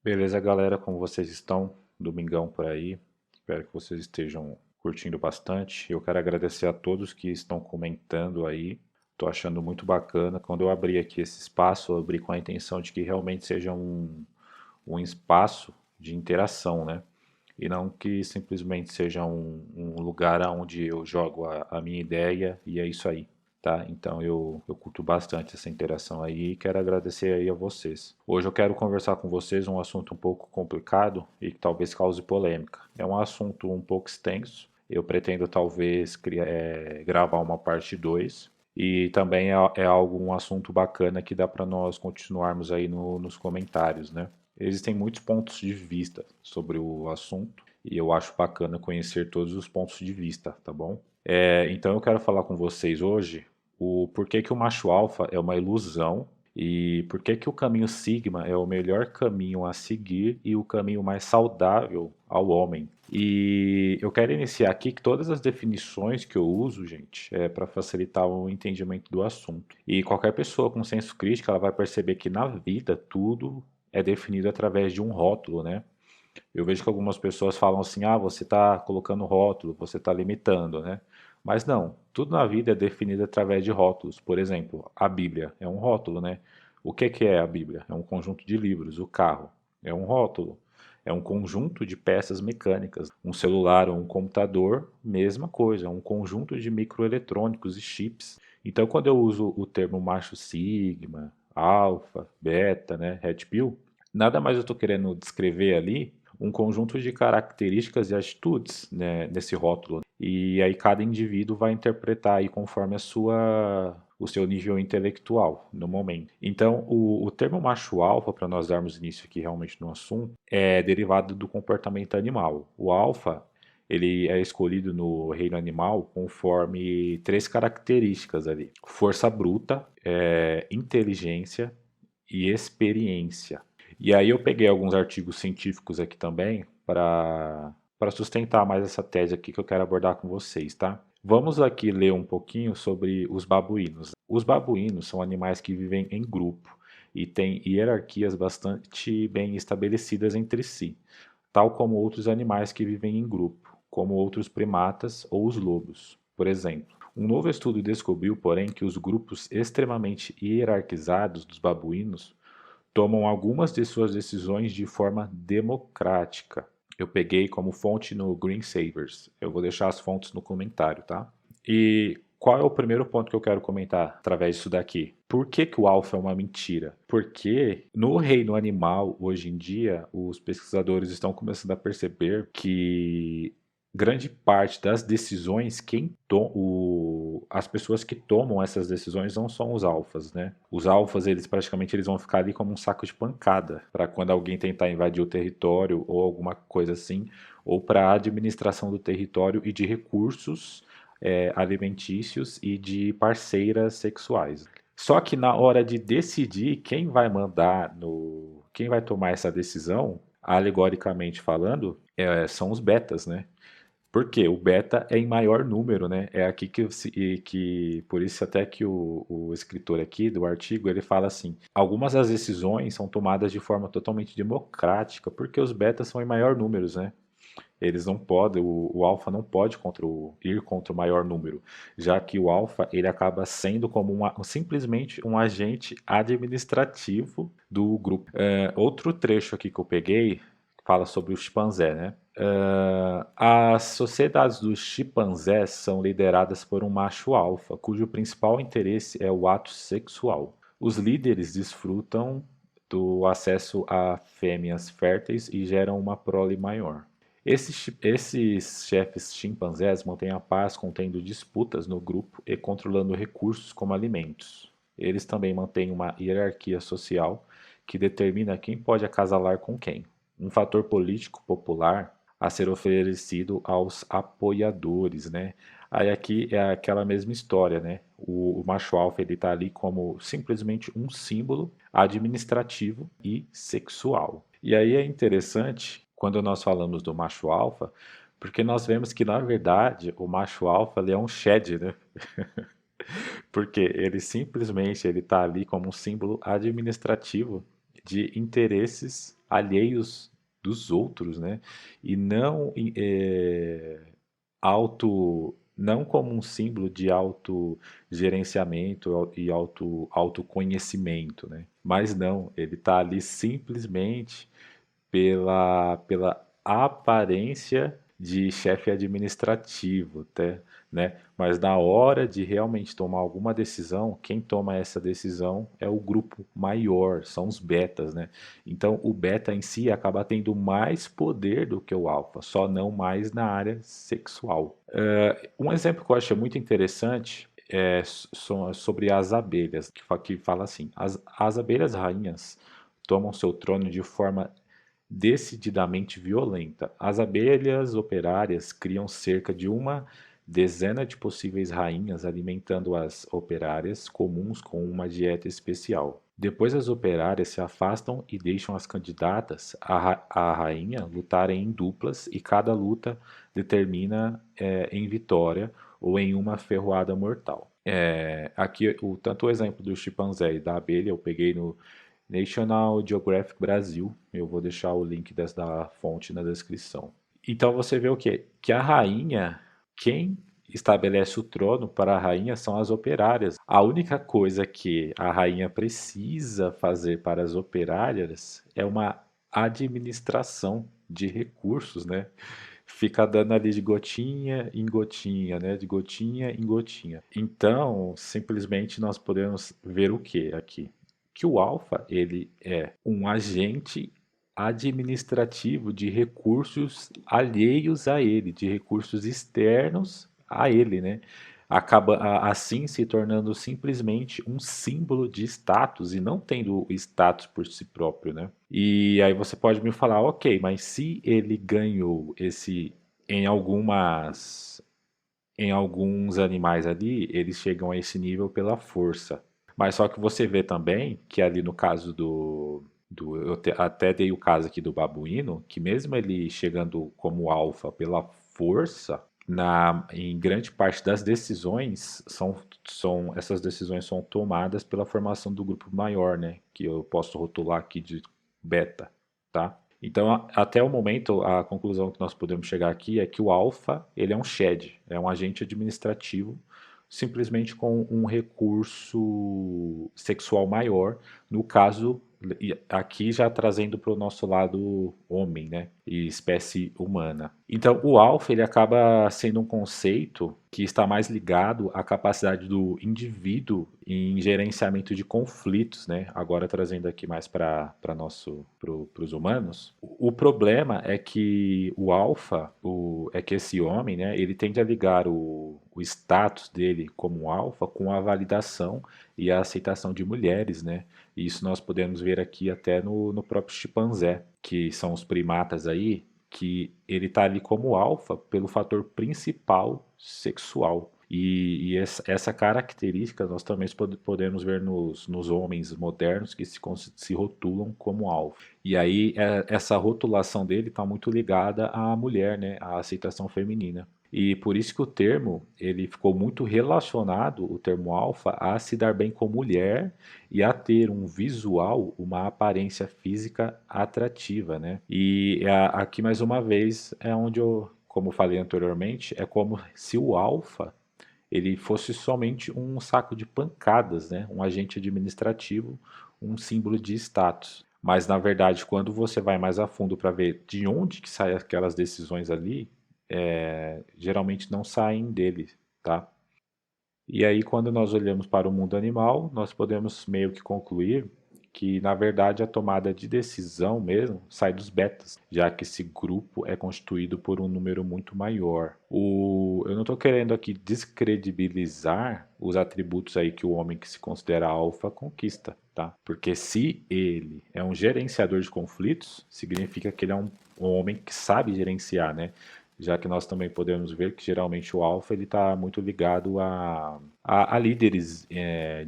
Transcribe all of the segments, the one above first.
Beleza, galera? Como vocês estão? Domingão por aí. Espero que vocês estejam curtindo bastante. Eu quero agradecer a todos que estão comentando aí. Estou achando muito bacana. Quando eu abri aqui esse espaço, eu abri com a intenção de que realmente seja um espaço de interação, né? E não que simplesmente seja um lugar onde eu jogo a minha ideia e é isso aí, tá? Então eu curto bastante essa interação aí e quero agradecer aí a vocês. Hoje eu quero conversar com vocês um assunto um pouco complicado e que talvez cause polêmica. É um assunto um pouco extenso. Eu pretendo talvez gravar uma parte 2 e também é algo, um assunto bacana que dá para nós continuarmos aí nos comentários, né? Existem muitos pontos de vista sobre o assunto e eu acho bacana conhecer todos os pontos de vista, tá bom? Então eu quero falar com vocês hoje o porquê que o macho alfa é uma ilusão e porquê que o caminho sigma é o melhor caminho a seguir e o caminho mais saudável ao homem. E eu quero iniciar aqui que todas as definições que eu uso, gente, é para facilitar o entendimento do assunto. E qualquer pessoa com senso crítico, ela vai perceber que na vida tudo é definido através de um rótulo, né? Eu vejo que algumas pessoas falam assim: ah, você está colocando rótulo, você está limitando, né? Mas não, tudo na vida é definido através de rótulos. Por exemplo, a Bíblia é um rótulo, né? O que é a Bíblia? É um conjunto de livros. O carro é um rótulo. É um conjunto de peças mecânicas. Um celular ou um computador, mesma coisa, é um conjunto de microeletrônicos e chips. Então, quando eu uso o termo macho sigma, alfa, beta, né, red pill, nada mais eu estou querendo descrever ali um conjunto de características e atitudes, né, nesse rótulo. E aí cada indivíduo vai interpretar aí conforme o seu nível intelectual no momento. Então, o termo macho alfa, para nós darmos início aqui realmente no assunto, é derivado do comportamento animal. O alfa, ele é escolhido no reino animal conforme três características ali: força bruta, inteligência e experiência. E aí eu peguei alguns artigos científicos aqui também para sustentar mais essa tese aqui que eu quero abordar com vocês, tá? Vamos aqui ler um pouquinho sobre os babuínos. Os babuínos são animais que vivem em grupo e têm hierarquias bastante bem estabelecidas entre si, tal como outros animais que vivem em grupo, como outros primatas ou os lobos, por exemplo. Um novo estudo descobriu, porém, que os grupos extremamente hierarquizados dos babuínos tomam algumas de suas decisões de forma democrática. Eu peguei como fonte no Green Savers. Eu vou deixar as fontes no comentário, tá? E qual é o primeiro ponto que eu quero comentar através disso daqui? Por que, que o alfa é uma mentira? Porque no reino animal, hoje em dia, os pesquisadores estão começando a perceber que grande parte das decisões, as pessoas que tomam essas decisões não são os alfas, né? Os alfas, eles praticamente eles vão ficar ali como um saco de pancada para quando alguém tentar invadir o território ou alguma coisa assim, ou para a administração do território e de recursos alimentícios e de parceiras sexuais. Só que na hora de decidir quem vai mandar quem vai tomar essa decisão, alegoricamente falando, são os betas, né? Porque o beta é em maior número, né? É aqui por isso até que o escritor aqui do artigo, ele fala assim, algumas das decisões são tomadas de forma totalmente democrática, porque os betas são em maior números, né? Eles não podem, o alfa não pode ir contra o maior número, já que o alfa ele acaba sendo como simplesmente um agente administrativo do grupo. Outro trecho aqui que eu peguei fala sobre o chimpanzé, né? As sociedades dos chimpanzés são lideradas por um macho alfa, cujo principal interesse é o ato sexual. Os líderes desfrutam do acesso a fêmeas férteis e geram uma prole maior. Esses chefes chimpanzés mantêm a paz contendo disputas no grupo e controlando recursos como alimentos. Eles também mantêm uma hierarquia social que determina quem pode acasalar com quem, um fator político popular a ser oferecido aos apoiadores, né? Aí aqui é aquela mesma história, né? O macho alfa ele está ali como simplesmente um símbolo administrativo e sexual. E aí é interessante quando nós falamos do macho alfa, porque nós vemos que na verdade o macho alfa ele é um shed, né? Porque ele simplesmente ele está ali como um símbolo administrativo de interesses alheios dos outros, né? E não não como um símbolo de autogerenciamento e autoconhecimento, né? Mas não, ele está ali simplesmente pela aparência de chefe administrativo, até, né? Mas na hora de realmente tomar alguma decisão, quem toma essa decisão é o grupo maior, são os betas, né? Então o beta em si acaba tendo mais poder do que o alfa, só não mais na área sexual. Um exemplo que eu achei muito interessante é sobre as abelhas, que fala assim: as abelhas rainhas tomam seu trono de forma decididamente violenta. As abelhas operárias criam cerca de uma dezena de possíveis rainhas, alimentando as operárias comuns com uma dieta especial. Depois, as operárias se afastam e deixam as candidatas à rainha lutarem em duplas, e cada luta determina em vitória ou em uma ferroada mortal. Aqui, tanto o exemplo do chimpanzé e da abelha, eu peguei no National Geographic Brasil. Eu vou deixar o link da fonte na descrição. Então você vê o quê? Que a rainha, quem estabelece o trono para a rainha são as operárias. A única coisa que a rainha precisa fazer para as operárias é uma administração de recursos, né? Fica dando ali de gotinha em gotinha, né? De gotinha em gotinha. Então, simplesmente nós podemos ver o que aqui? Que o alfa, ele é um agente administrativo de recursos alheios a ele, de recursos externos a ele, né? Acaba assim se tornando simplesmente um símbolo de status e não tendo o status por si próprio, né? E aí você pode me falar, ok, mas se ele ganhou esse em algumas em alguns animais ali, eles chegam a esse nível pela força. Mas só que você vê também que ali no caso até dei o caso aqui do babuíno, que mesmo ele chegando como alfa pela força, em grande parte das decisões essas decisões são tomadas pela formação do grupo maior, né? Que eu posso rotular aqui de beta, tá? Então, até o momento, a conclusão que nós podemos chegar aqui é que o alfa, ele é um SHED, é um agente administrativo, simplesmente com um recurso sexual maior, no caso, aqui já trazendo para o nosso lado homem, né, e espécie humana. Então, o alfa, ele acaba sendo um conceito que está mais ligado à capacidade do indivíduo em gerenciamento de conflitos, né? Agora trazendo aqui mais para os humanos. O problema é que o alfa, é que esse homem, né? Ele tende a ligar o status dele como alfa com a validação e a aceitação de mulheres, né? E isso nós podemos ver aqui até no próprio chimpanzé, que são os primatas aí, que ele está ali como alfa pelo fator principal sexual. E essa característica nós também podemos ver nos homens modernos que se rotulam como alfa. E aí essa rotulação dele está muito ligada à mulher, né, à aceitação feminina. E por isso que o termo, ele ficou muito relacionado, o termo alfa, a se dar bem com mulher e a ter um visual, uma aparência física atrativa, né? E aqui mais uma vez é onde como falei anteriormente, é como se o alfa ele fosse somente um saco de pancadas, né? Um agente administrativo, um símbolo de status. Mas na verdade, quando você vai mais a fundo para ver de onde que saem aquelas decisões ali, geralmente não saem dele, tá? E aí, quando nós olhamos para o mundo animal, nós podemos meio que concluir que, na verdade, a tomada de decisão mesmo sai dos betas, já que esse grupo é constituído por um número muito maior. Eu não estou querendo aqui descredibilizar os atributos aí que o homem que se considera alfa conquista, tá? Porque se ele é um gerenciador de conflitos, significa que ele é um homem que sabe gerenciar, né? Já que nós também podemos ver que geralmente o alfa ele está muito ligado a líderes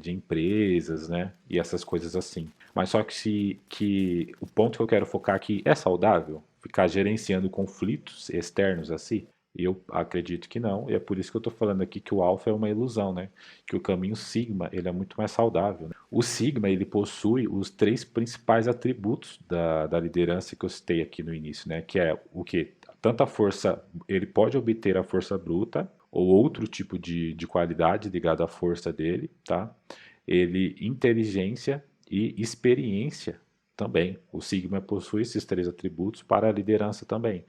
de empresas, né? E essas coisas assim. Mas só que o ponto que eu quero focar aqui é saudável? Ficar gerenciando conflitos externos assim? Eu acredito que não, e é por isso que eu estou falando aqui que o alfa é uma ilusão, né? Que o caminho sigma, ele é muito mais saudável, né? O sigma, ele possui os três principais atributos da liderança que eu citei aqui no início, né? Que é o que? Tanto a força, ele pode obter a força bruta, ou outro tipo de qualidade ligada à força dele, tá? Ele, inteligência e experiência também. O sigma possui esses três atributos para a liderança também.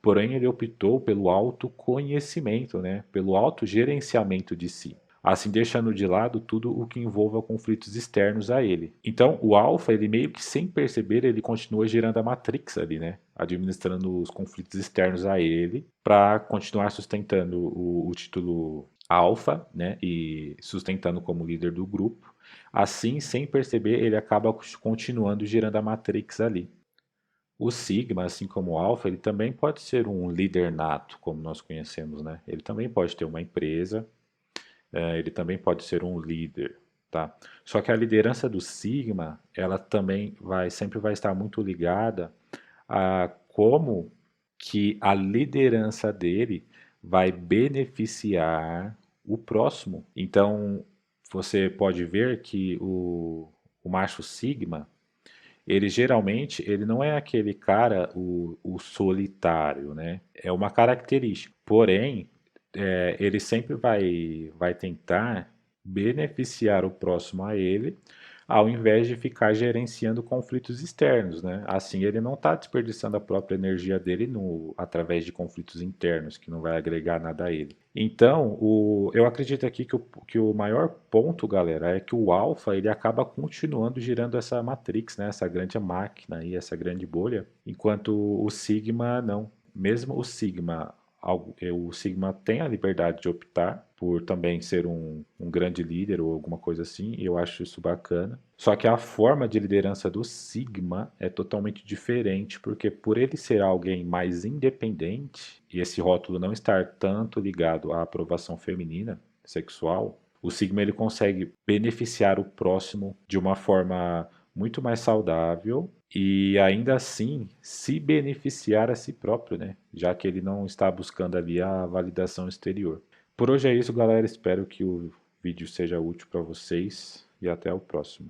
Porém, ele optou pelo autoconhecimento, né? Pelo autogerenciamento de si, assim deixando de lado tudo o que envolva conflitos externos a ele. Então, o alfa, ele meio que sem perceber, ele continua gerando a matrix ali, né? Administrando os conflitos externos a ele, para continuar sustentando o título alfa, né? E sustentando como líder do grupo. Assim, sem perceber, ele acaba continuando gerando a matrix ali. O sigma, assim como o alfa, ele também pode ser um líder nato, como nós conhecemos, né? Ele também pode ter uma empresa, ele também pode ser um líder, tá? Só que a liderança do sigma, ela também sempre vai estar muito ligada a como que a liderança dele vai beneficiar o próximo. Então, você pode ver que o macho sigma, ele geralmente, ele não é aquele cara, o solitário, né? É uma característica. Porém, ele sempre vai tentar beneficiar o próximo a ele, ao invés de ficar gerenciando conflitos externos, né? Assim ele não está desperdiçando a própria energia dele através de conflitos internos, que não vai agregar nada a ele. Então, eu acredito aqui que o maior ponto, galera, é que o alfa ele acaba continuando girando essa matrix, né? Essa grande máquina e essa grande bolha, enquanto o sigma não. Mesmo o sigma tem a liberdade de optar por também ser um grande líder ou alguma coisa assim, e eu acho isso bacana. Só que a forma de liderança do sigma é totalmente diferente, porque por ele ser alguém mais independente, e esse rótulo não estar tanto ligado à aprovação feminina, sexual, o sigma ele consegue beneficiar o próximo de uma forma muito mais saudável e ainda assim se beneficiar a si próprio, né? Já que ele não está buscando ali a validação exterior. Por hoje é isso, galera. Espero que o vídeo seja útil para vocês e até o próximo.